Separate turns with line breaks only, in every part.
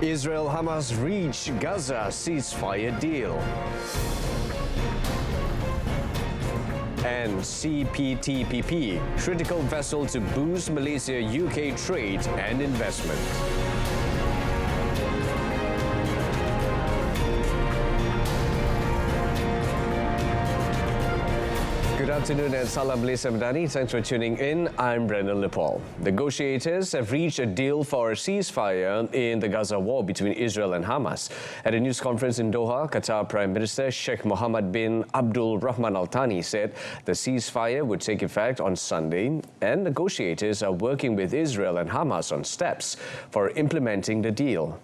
Israel-Hamas reach Gaza ceasefire deal. And CPTPP, critical vessel to boost Malaysia-UK trade and investment. Good afternoon and Salam Malaysia Madani. Thanks for tuning in. I'm Brendan Lepal. Negotiators have reached a deal for a ceasefire in the Gaza war between Israel and Hamas. At a news conference in Doha, Qatar Prime Minister Sheikh Mohammed bin Abdul Rahman Al Thani said the ceasefire would take effect on Sunday and negotiators are working with Israel and Hamas on steps for implementing the deal.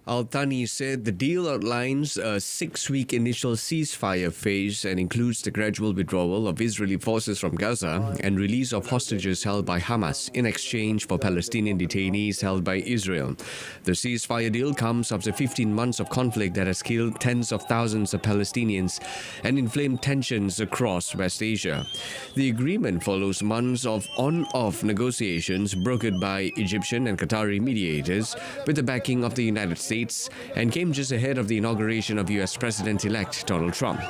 Al Thani said the deal outlines a 6-week initial ceasefire phase and includes the gradual withdrawal of Israeli forces from Gaza and release of hostages held by Hamas in exchange for Palestinian detainees held by Israel. The ceasefire deal comes after 15 months of conflict that has killed tens of thousands of Palestinians and inflamed tensions across West Asia. The agreement follows months of on-off negotiations brokered by Egyptian and Qatari mediators with the backing of the United States and came just ahead of the inauguration of US President-elect Donald Trump.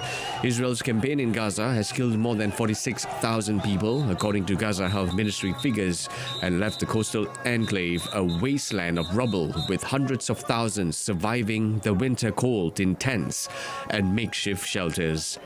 Israel's campaign in Gaza has killed more than 46,000 people, according to Gaza Health Ministry figures, and left the coastal enclave a wasteland of rubble with hundreds of thousands surviving the winter cold in tents and makeshift shelters.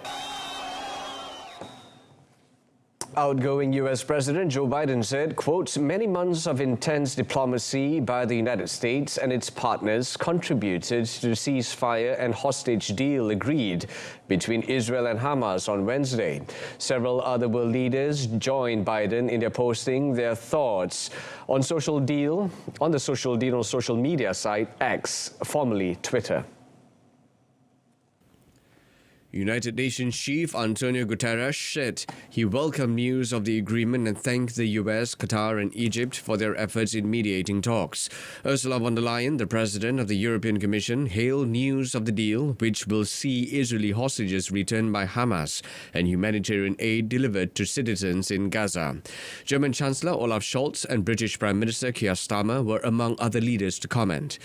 Outgoing US President Joe Biden said, quote, many months of intense diplomacy by the United States and its partners contributed to the ceasefire and hostage deal agreed between Israel and Hamas on Wednesday. Several other world leaders joined Biden in their posting their thoughts on the social deal on social media site X, formerly Twitter. United Nations Chief Antonio Guterres said he welcomed news of the agreement and thanked the US, Qatar and Egypt for their efforts in mediating talks. Ursula von der Leyen, the President of the European Commission, hailed news of the deal, which will see Israeli hostages returned by Hamas and humanitarian aid delivered to citizens in Gaza. German Chancellor Olaf Scholz and British Prime Minister Keir Starmer were among other leaders to comment.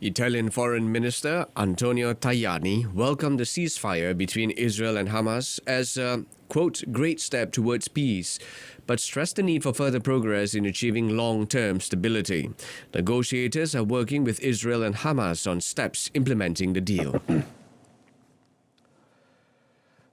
Italian Foreign Minister Antonio Tajani welcomed the ceasefire between Israel and Hamas as a, quote, great step towards peace, but stressed the need for further progress in achieving long-term stability. Negotiators are working with Israel and Hamas on steps implementing the deal.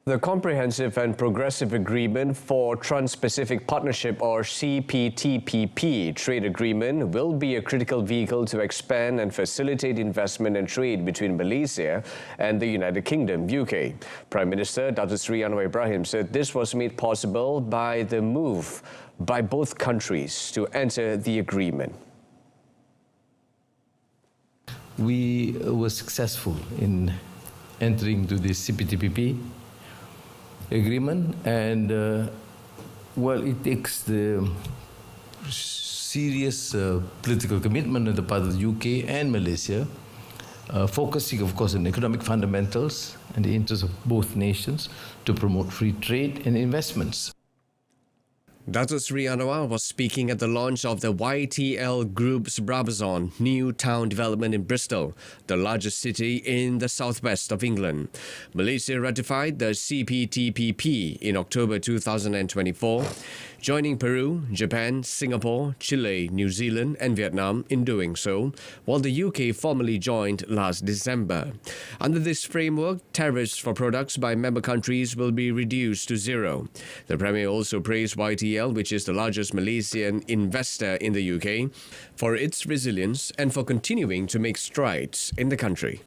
The Comprehensive and Progressive Agreement for Trans-Pacific Partnership, or CPTPP, trade agreement will be a critical vehicle to expand and facilitate investment and trade between Malaysia and the United Kingdom, UK. Prime Minister Datuk Seri Anwar Ibrahim said this was made possible by the move by both countries to enter the agreement.
We were successful in entering to the CPTPP agreement, and it takes the serious political commitment on the part of the UK and Malaysia, focusing of course on economic fundamentals and the interests of both nations to promote free trade and investments.
Datuk Seri Anwar was speaking at the launch of the YTL Group's Brabazon new town development in Bristol, the largest city in the southwest of England. Malaysia ratified the CPTPP in October 2024, joining Peru, Japan, Singapore, Chile, New Zealand and Vietnam in doing so, while the UK formally joined last December. Under this framework, tariffs for products by member countries will be reduced to zero. The Premier also praised YTL, which is the largest Malaysian investor in the UK, for its resilience and for continuing to make strides in the country.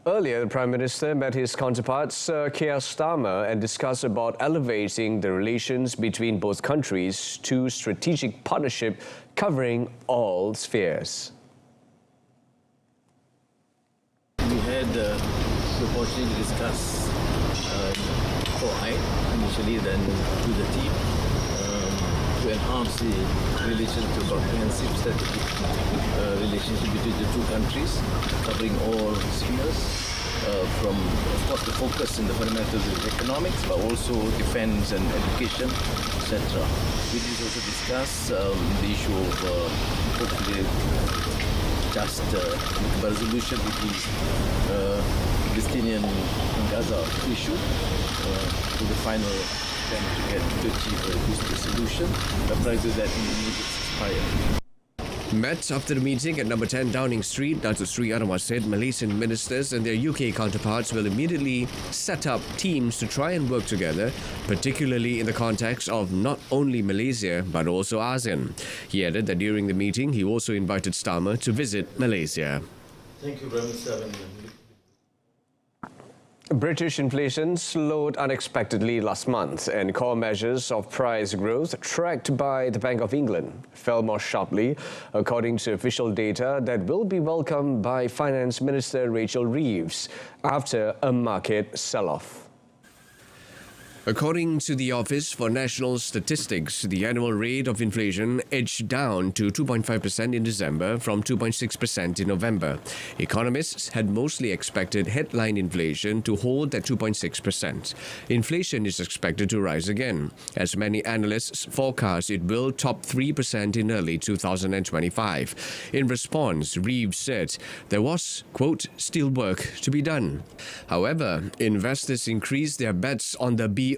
Earlier, the Prime Minister met his counterpart, Sir Keir Starmer, and discussed about elevating the relations between both countries to strategic partnership covering all spheres.
We had the opportunity to discuss initially, then with the team, to enhance the relations to comprehensive strategic relationship between the two countries, covering all spheres, from, of course, the focus in the fundamentals of economics, but also defense and education, etc. We did also discuss the issue of hopefully just resolution with the Palestinian and Gaza issue to the final attempt to achieve a peaceful solution. But prior to that, we need ceasefire.
Met after the meeting at number 10 Downing Street, Datuk Sri Anwar said Malaysian ministers and their UK counterparts will immediately set up teams to try and work together, particularly in the context of not only Malaysia but also ASEAN. He added that during the meeting he also invited Starmer to visit Malaysia.
Thank you, Prime Minister.
British inflation slowed unexpectedly last month, and core measures of price growth tracked by the Bank of England fell more sharply, according to official data that will be welcomed by Finance Minister Rachel Reeves after a market sell-off. According to the Office for National Statistics, the annual rate of inflation edged down to 2.5% in December from 2.6% in November. Economists had mostly expected headline inflation to hold at 2.6%. Inflation is expected to rise again, as many analysts forecast it will top 3% in early 2025. In response, Reeves said there was, quote, still work to be done. However, investors increased their bets on the BOE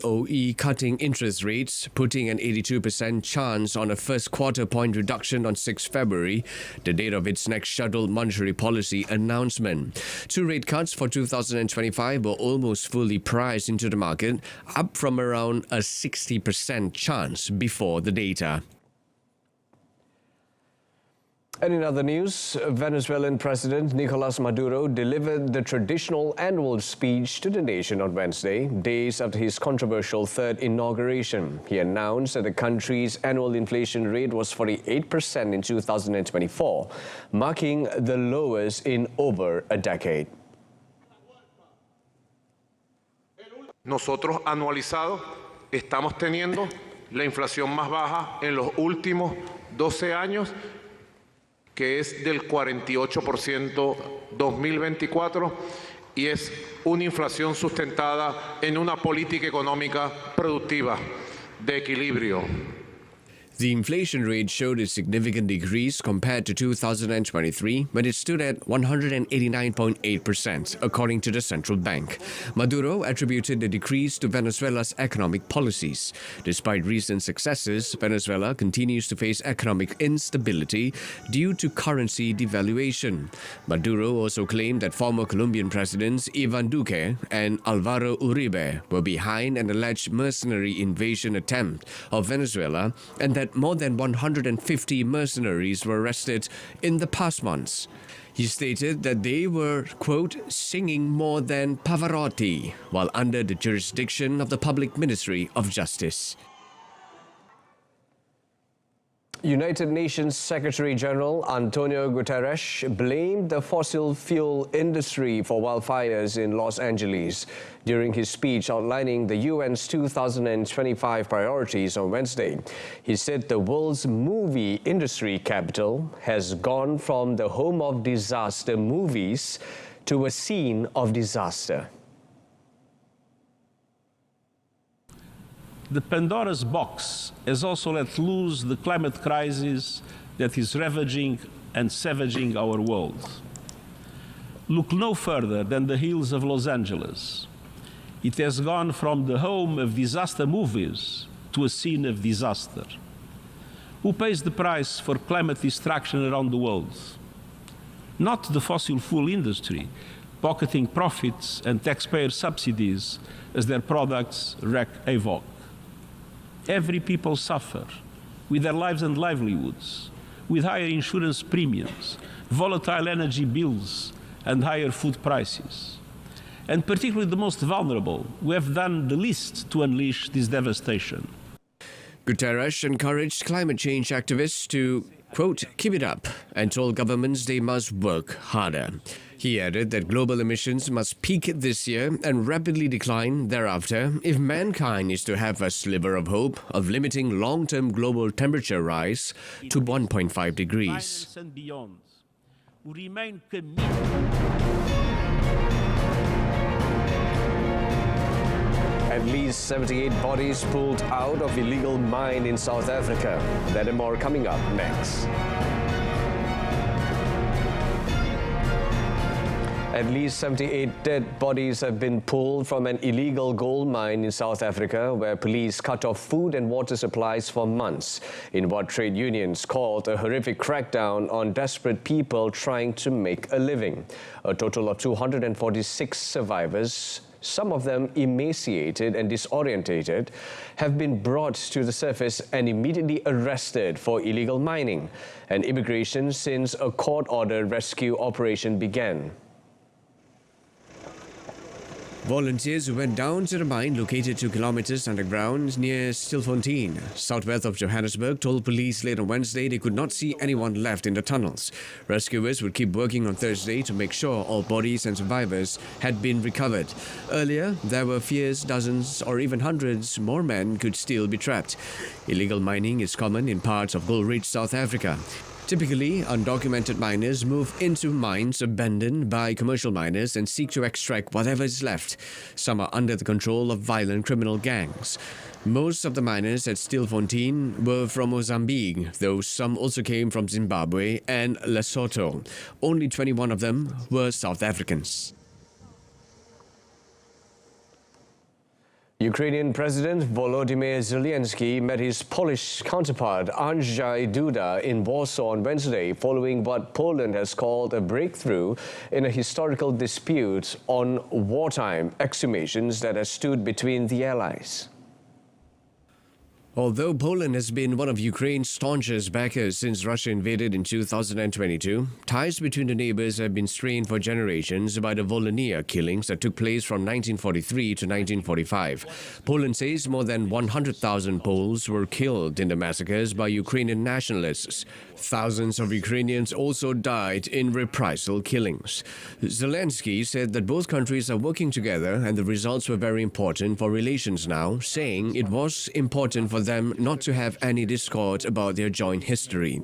cutting interest rates, putting an 82% chance on a first quarter point reduction on 6 February, the date of its next scheduled monetary policy announcement. 2 rate cuts for 2025 were almost fully priced into the market, up from around a 60% chance before the data. And in other news, Venezuelan President Nicolas Maduro delivered the traditional annual speech to the nation on Wednesday, days after his controversial third inauguration. He announced that the country's annual inflation rate was 48% in 2024, marking the lowest in over a decade.
Nosotros anualizados estamos teniendo la inflación más baja en los últimos 12 años, que es del 48% 2024, y es una inflación sustentada en una política económica productiva de equilibrio.
The inflation rate showed a significant decrease compared to 2023, when it stood at 189.8%, according to the central bank. Maduro attributed the decrease to Venezuela's economic policies. Despite recent successes, Venezuela continues to face economic instability due to currency devaluation. Maduro also claimed that former Colombian presidents Ivan Duque and Alvaro Uribe were behind an alleged mercenary invasion attempt of Venezuela, and that more than 150 mercenaries were arrested in the past months. He stated that they were, quote, singing more than Pavarotti while under the jurisdiction of the Public Ministry of Justice. United Nations Secretary-General Antonio Guterres blamed the fossil fuel industry for wildfires in Los Angeles during his speech outlining the UN's 2025 priorities on Wednesday. He said the world's movie industry capital has gone from the home of disaster movies to a scene of disaster.
The Pandora's box has also let loose the climate crisis that is ravaging and savaging our world. Look no further than the hills of Los Angeles. It has gone from the home of disaster movies to a scene of disaster. Who pays the price for climate destruction around the world? Not the fossil fuel industry, pocketing profits and taxpayer subsidies as their products wreak havoc. Every people suffer with their lives and livelihoods, with higher insurance premiums, volatile energy bills, and higher food prices. And particularly the most vulnerable, who have done the least to unleash this devastation.
Guterres encouraged climate change activists to, quote, keep it up, and told governments they must work harder. He added that global emissions must peak this year and rapidly decline thereafter if mankind is to have a sliver of hope of limiting long-term global temperature rise to 1.5 degrees.
And beyond, who remain committed.
At least 78 bodies pulled out of illegal mine in South Africa. That and more coming up next. At least 78 dead bodies have been pulled from an illegal gold mine in South Africa, where police cut off food and water supplies for months, in what trade unions called a horrific crackdown on desperate people trying to make a living. A total of 246 survivors, some of them emaciated and disorientated, have been brought to the surface and immediately arrested for illegal mining and immigration since a court-ordered rescue operation began. Volunteers who went down to the mine located 2 kilometers underground near Stilfontein, southwest of Johannesburg, told police late on Wednesday they could not see anyone left in the tunnels. Rescuers would keep working on Thursday to make sure all bodies and survivors had been recovered. Earlier, there were fears dozens or even hundreds more men could still be trapped. Illegal mining is common in parts of gold-rich South Africa. Typically, undocumented miners move into mines abandoned by commercial miners and seek to extract whatever is left. Some are under the control of violent criminal gangs. Most of the miners at Stilfontein were from Mozambique, though some also came from Zimbabwe and Lesotho. Only 21 of them were South Africans. Ukrainian President Volodymyr Zelensky met his Polish counterpart Andrzej Duda in Warsaw on Wednesday, following what Poland has called a breakthrough in a historical dispute on wartime exhumations that has stood between the allies. Although Poland has been one of Ukraine's staunchest backers since Russia invaded in 2022, ties between the neighbors have been strained for generations by the Volhynia killings that took place from 1943 to 1945. Poland says more than 100,000 Poles were killed in the massacres by Ukrainian nationalists. Thousands of Ukrainians also died in reprisal killings. Zelensky said that both countries are working together and the results were very important for relations now, saying it was important for them not to have any discord about their joint history.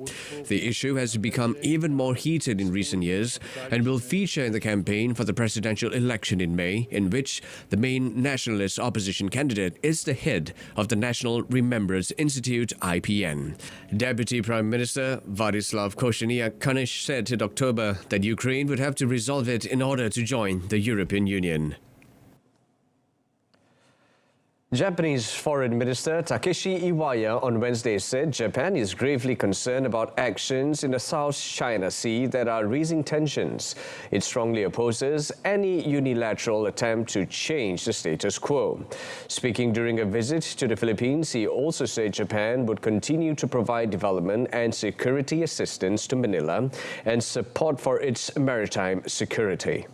The issue has become even more heated in recent years and will feature in the campaign for the presidential election in May, in which the main nationalist opposition candidate is the head of the National Remembrance Institute, IPN. Deputy Prime Minister Władysław Kosiniak-Kamysz said in October that Ukraine would have to resolve it in order to join the European Union. Japanese Foreign Minister Takeshi Iwaya on Wednesday said Japan is gravely concerned about actions in the South China Sea that are raising tensions. It strongly opposes any unilateral attempt to change the status quo. Speaking during a visit to the Philippines, he also said Japan would continue to provide development and security assistance to Manila and support for its maritime security.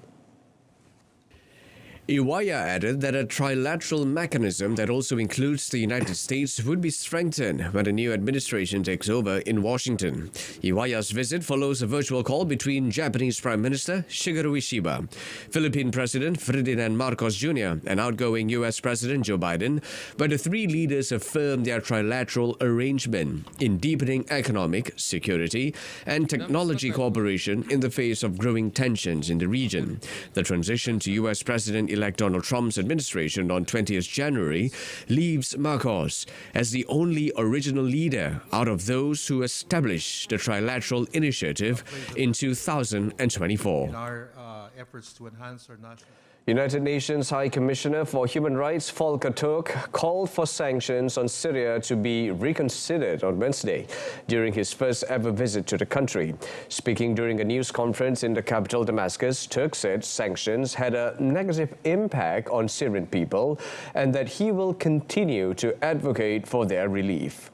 Iwaya added that a trilateral mechanism that also includes the United States would be strengthened when the new administration takes over in Washington. Iwaya's visit follows a virtual call between Japanese Prime Minister Shigeru Ishiba, Philippine President Ferdinand Marcos Jr., and outgoing U.S. President Joe Biden, where the three leaders affirmed their trilateral arrangement in deepening economic, security, and technology cooperation in the face of growing tensions in the region. The transition to U.S. President-elect Donald Trump's administration on 20th January leaves Marcos as the only original leader out of those who established the trilateral initiative in 2024.
In our efforts to enhance our national...
United Nations High Commissioner for Human Rights Volker Turk called for sanctions on Syria to be reconsidered on Wednesday during his first ever visit to the country. Speaking during a news conference in the capital Damascus, Turk said sanctions had a negative impact on Syrian people and that he will continue to advocate for their relief.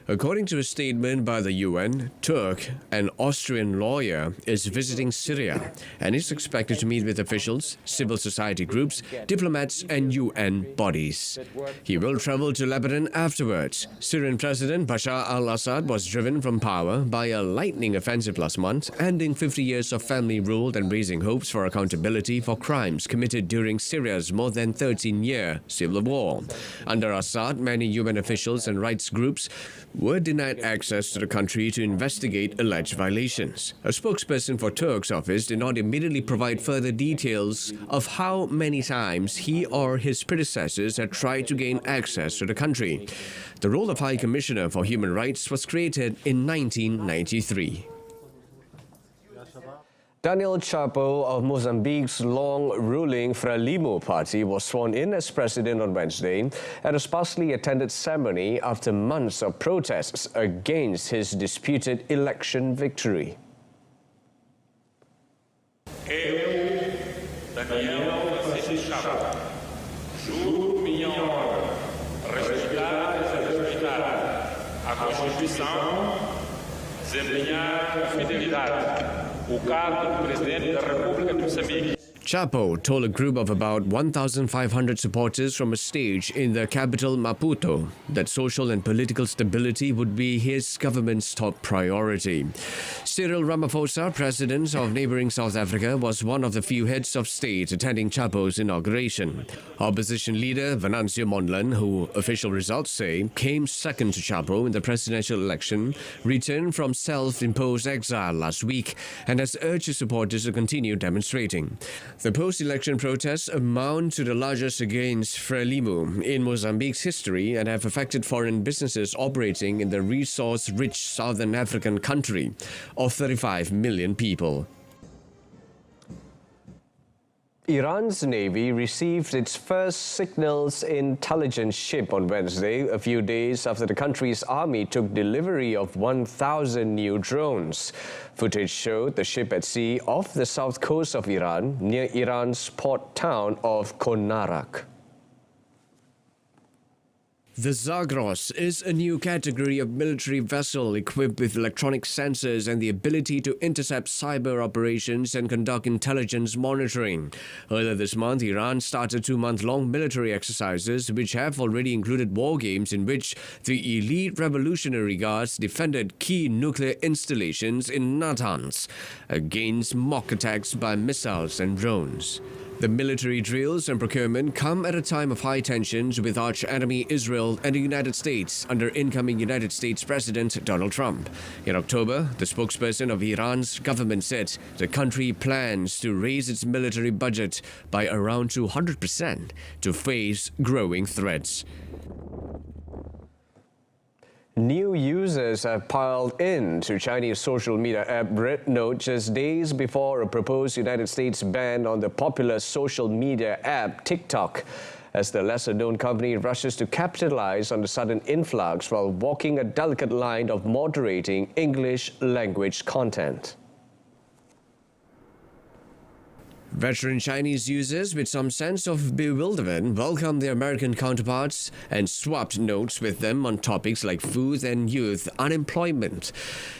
According to a statement by the UN, Turk, an Austrian lawyer, is visiting Syria and is expected to meet with officials, civil society groups, diplomats and UN bodies. He will travel to Lebanon afterwards. Syrian President Bashar al-Assad was driven from power by a lightning offensive last month, ending 50 years of family rule and raising hopes for accountability for crimes committed during Syria's more than 13-year civil war. Under Assad, many UN officials and rights groups were denied access to the country to investigate alleged violations. A spokesperson for Turk's office did not immediately provide further details of how many times he or his predecessors had tried to gain access to the country. The role of High Commissioner for Human Rights was created in 1993.
Daniel Chapo of Mozambique's long-ruling Frelimo party was sworn in as president on Wednesday at a sparsely attended ceremony after months of protests against his disputed election victory.
Eu, Daniel Chapo, juro minha honra, respeitar e respeitar a Constituição, desempenhar com fidelidade o cargo de Presidente da República de Moçambique.
Chapo told a group of about 1,500 supporters from a stage in the capital Maputo that social and political stability would be his government's top priority. Cyril Ramaphosa, president of neighboring South Africa, was one of the few heads of state attending Chapo's inauguration. Opposition leader Venancio Mondlane, who official results say came second to Chapo in the presidential election, returned from self-imposed exile last week and has urged his supporters to continue demonstrating. The post-election protests amount to the largest against Frelimo in Mozambique's history and have affected foreign businesses operating in the resource-rich southern African country of 35 million people.
Iran's Navy received its first signals intelligence ship on Wednesday, a few days after the country's army took delivery of 1,000 new drones. Footage showed the ship at sea off the south coast of Iran, near Iran's port town of Konarak.
The Zagros is a new category of military vessel equipped with electronic sensors and the ability to intercept cyber operations and conduct intelligence monitoring. Earlier this month, Iran started 2-month-long military exercises which have already included war games in which the elite Revolutionary Guards defended key nuclear installations in Natanz against mock attacks by missiles and drones. The military drills and procurement come at a time of high tensions with arch-enemy Israel and the United States under incoming United States President Donald Trump. In October, the spokesperson of Iran's government said the country plans to raise its military budget by around 200% to face growing threats.
New users have piled in to Chinese social media app Rednote just days before a proposed United States ban on the popular social media app TikTok, as the lesser-known company rushes to capitalize on the sudden influx while walking a delicate line of moderating English language content.
Veteran Chinese users with some sense of bewilderment welcomed their American counterparts and swapped notes with them on topics like food and youth unemployment.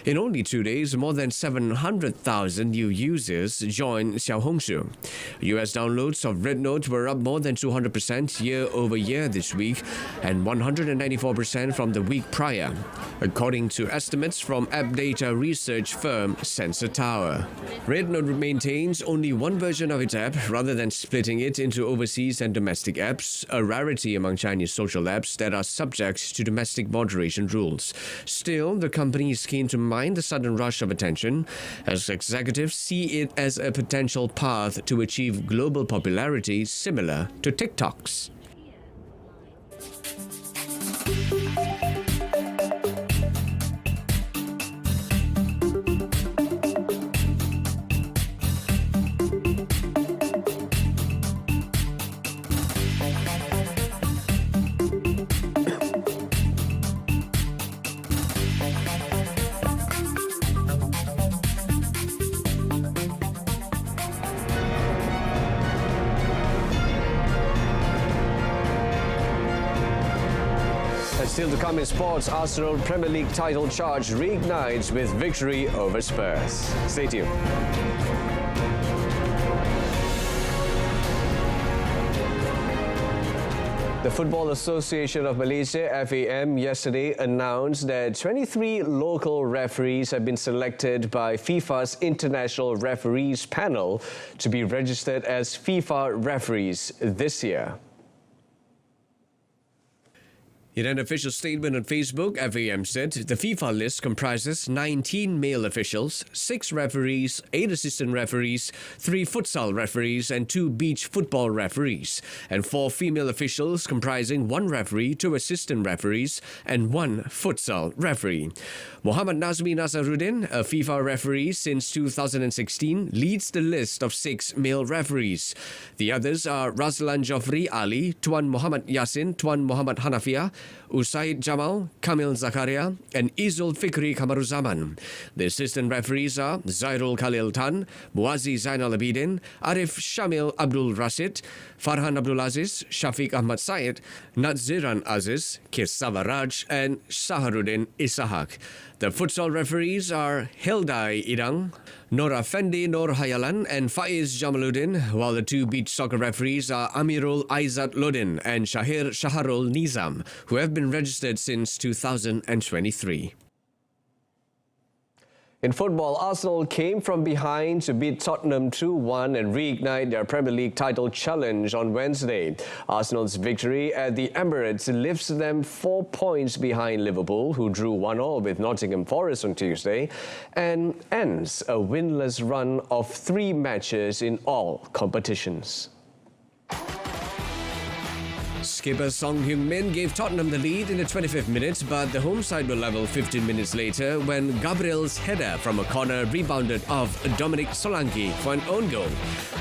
In only 2 days, more than 700,000 new users joined Xiaohongshu. US downloads of Rednote were up more than 200% year-over-year this week and 194% from the week prior, according to estimates from app data research firm Sensor Tower. Rednote maintains only one version of its app rather than splitting it into overseas and domestic apps, a rarity among Chinese social apps that are subject to domestic moderation rules. Still, the company is keen to mind the sudden rush of attention, as executives see it as a potential path to achieve global popularity similar to TikTok's.
Still to come in sports, Arsenal Premier League title charge reignites with victory over Spurs. Stay tuned. The Football Association of Malaysia, FAM, yesterday announced that 23 local referees have been selected by FIFA's International Referees Panel to be registered as FIFA referees this year.
In an official statement on Facebook, FAM said the FIFA list comprises 19 male officials, 6 referees, 8 assistant referees, 3 futsal referees and 2 beach football referees, and 4 female officials comprising 1 referee, 2 assistant referees and 1 futsal referee. Mohammad Nazmi Nasaruddin, a FIFA referee since 2016, leads the list of 6 male referees. The others are Razlan Jofri Ali, Tuan Muhammad Yasin, Tuan Muhammad Hanafia, Usaid Jamal, Kamil Zakaria, and Izul Fikri Kamaruzaman. The assistant referees are Zairul Khalil Tan, Muazzi Zainal Abidin, Arif Shamil Abdul Rasid, Farhan Abdul Aziz, Shafiq Ahmad Said, Nadziran Aziz, Kirsava Raj, and Saharuddin Isahak. The futsal referees are Hildai Idang, Nora Fendi Nur Hayalan, and Faiz Jamaluddin, while the 2 beach soccer referees are Amirul Aizat Lodin and Shahir Shaharul Nizam, who have been registered since 2023.
In football, Arsenal came from behind to beat Tottenham 2-1 and reignite their Premier League title challenge on Wednesday. Arsenal's victory at the Emirates lifts them 4 points behind Liverpool, who drew 1-1 with Nottingham Forest on Tuesday, and ends a winless run of 3 matches in all competitions.
Skipper Song Heung-min gave Tottenham the lead in the 25th minute, but the home side were level 15 minutes later when Gabriel's header from a corner rebounded off Dominic Solanke for an own goal.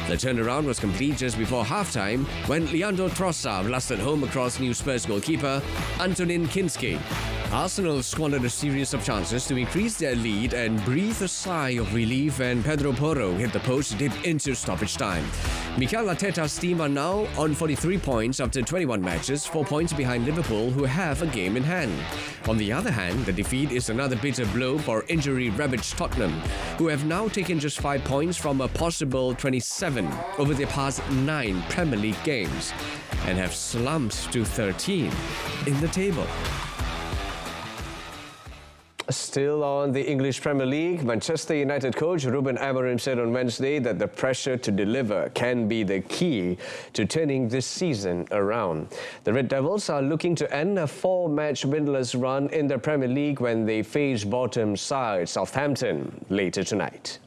The turnaround was complete just before half-time when Leandro Trossard blasted home across new Spurs goalkeeper Antonin Kinski. Arsenal squandered a series of chances to increase their lead and breathe a sigh of relief when Pedro Porro hit the post deep into stoppage time. Mikel Arteta's team are now on 43 points after 21 matches, 4 points behind Liverpool, who have a game in hand. On the other hand, the defeat is another bitter blow for injury-ravaged Tottenham, who have now taken just 5 points from a possible 27 over their past 9 Premier League games and have slumped to 13 in the table.
Still on the English Premier League, Manchester United coach Ruben Amorim said on Wednesday that the pressure to deliver can be the key to turning this season around. The Red Devils are looking to end a 4-match winless run in the Premier League when they face bottom side Southampton later tonight.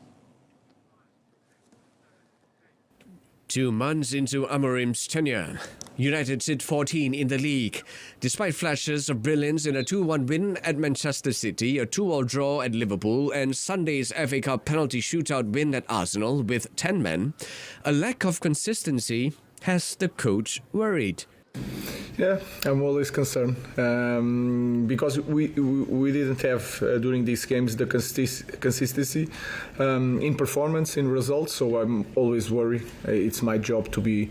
2 months into Amorim's tenure, United sit 14 in the league. Despite flashes of brilliance in a 2-1 win at Manchester City, a 2-2 draw at Liverpool and Sunday's FA Cup penalty shootout win at Arsenal with 10 men, a lack of consistency has the coach worried.
Yeah, I'm always concerned because we didn't have during these games the consistency in performance, in results. So I'm always worried. It's my job to be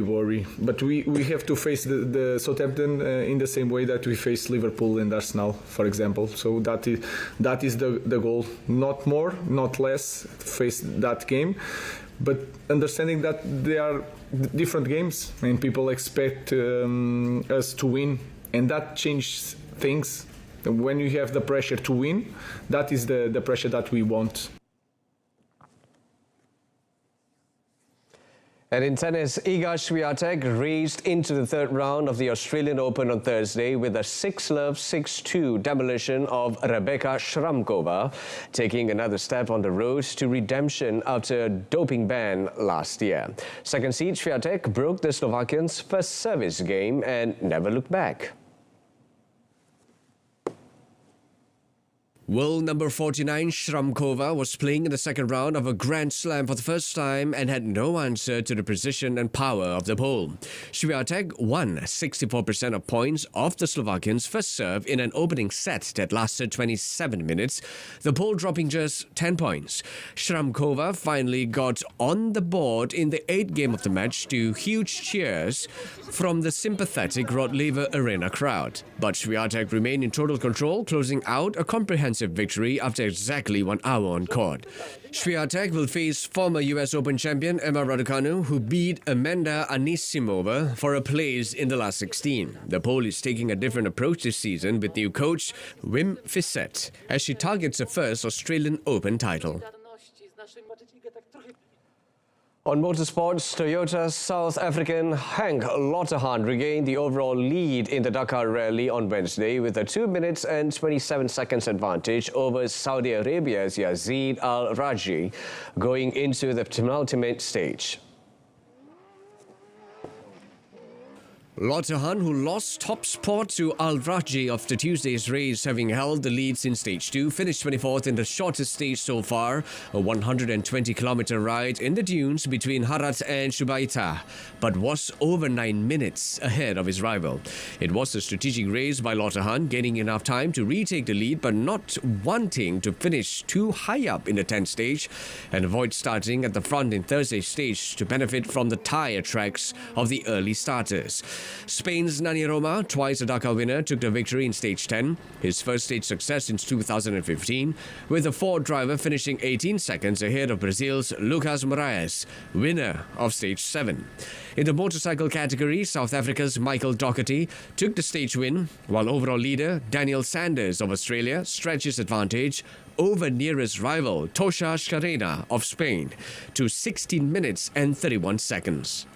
worried. But we have to face the Southampton in the same way that we faced Liverpool and Arsenal, for example. So that is the goal. Not more, not less. Face that game. But understanding that they are different games and people expect us to win, and that changes things. When you have the pressure to win, that is the pressure that we want.
And in tennis, Iga Swiatek raced into the 3rd round of the Australian Open on Thursday with a 6-love, 6-2 demolition of Rebecca Shramkova, taking another step on the road to redemption after a doping ban last year. Second seed, Swiatek broke the Slovakian's first service game and never looked back.
World number 49 Shramkova was playing in the 2nd round of a Grand Slam for the first time and had no answer to the precision and power of the pole. Swiatek won 64% of points off the Slovakians' first serve in an opening set that lasted 27 minutes, the pole dropping just 10 points. Shramkova finally got on the board in the 8th game of the match to huge cheers from the sympathetic Rod Laver Arena crowd. But Swiatek remained in total control, closing out a comprehensive victory after exactly 1 hour on court. Swiatek will face former US Open champion Emma Raducanu, who beat Amanda Anisimova for a place in the last 16. The Pole is taking a different approach this season with new coach Wim Fissette as she targets the first Australian Open title.
On motorsports, Toyota's South African Henk Lottehan regained the overall lead in the Dakar Rally on Wednesday with a 2 minutes and 27 seconds advantage over Saudi Arabia's Yazid Al-Raji going into the penultimate stage. Lottehan, who lost top spot to Al-Raji after Tuesday's race, having held the leads in Stage 2, finished 24th in the shortest stage so far, a 120-kilometer ride in the dunes between Harat and Shubaita, but was over 9 minutes ahead of his rival. It was a strategic race by Lottehan, gaining enough time to retake the lead, but not wanting to finish too high up in the 10th stage and avoid starting at the front in Thursday's stage to benefit from the tyre tracks of the early starters. Spain's Nani Roma, twice a Dakar winner, took the victory in Stage 10, his first stage success since 2015, with the Ford driver finishing 18 seconds ahead of Brazil's Lucas Moraes, winner of Stage 7. In the motorcycle category, South Africa's Michael Doherty took the stage win, while overall leader Daniel Sanders of Australia stretched his advantage over nearest rival Tosha Scarena of Spain to 16 minutes and 31 seconds.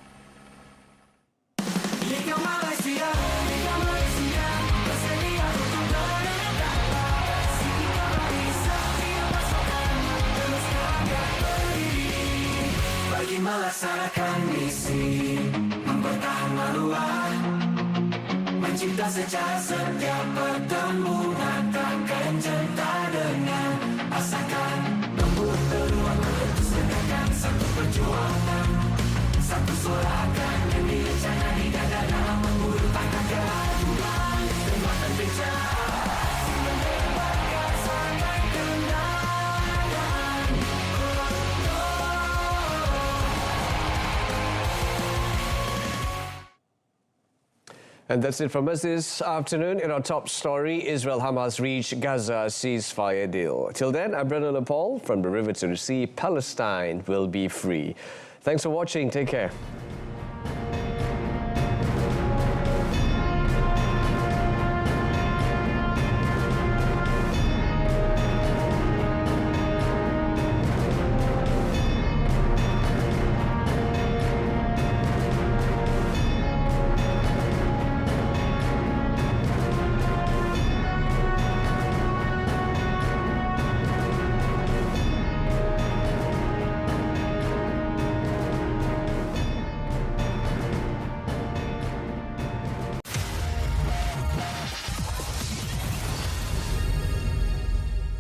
Melaksanakan misi, mempertahan maruah, mencipta secara setia pertemuan, takkan jenta dengan asalkan memburu peluang meletus tegakkan satu perjuangan, satu suara akan yang direncana di dada dalam memburu takkan keaduan, kekuatan bicara, silang hebatkan sangat kenangan.
And that's it from us this afternoon. In our top story, Israel-Hamas reach Gaza ceasefire deal. Till then, I'm Brendan Paul from the river to the sea. Palestine will be free. Thanks for watching. Take care.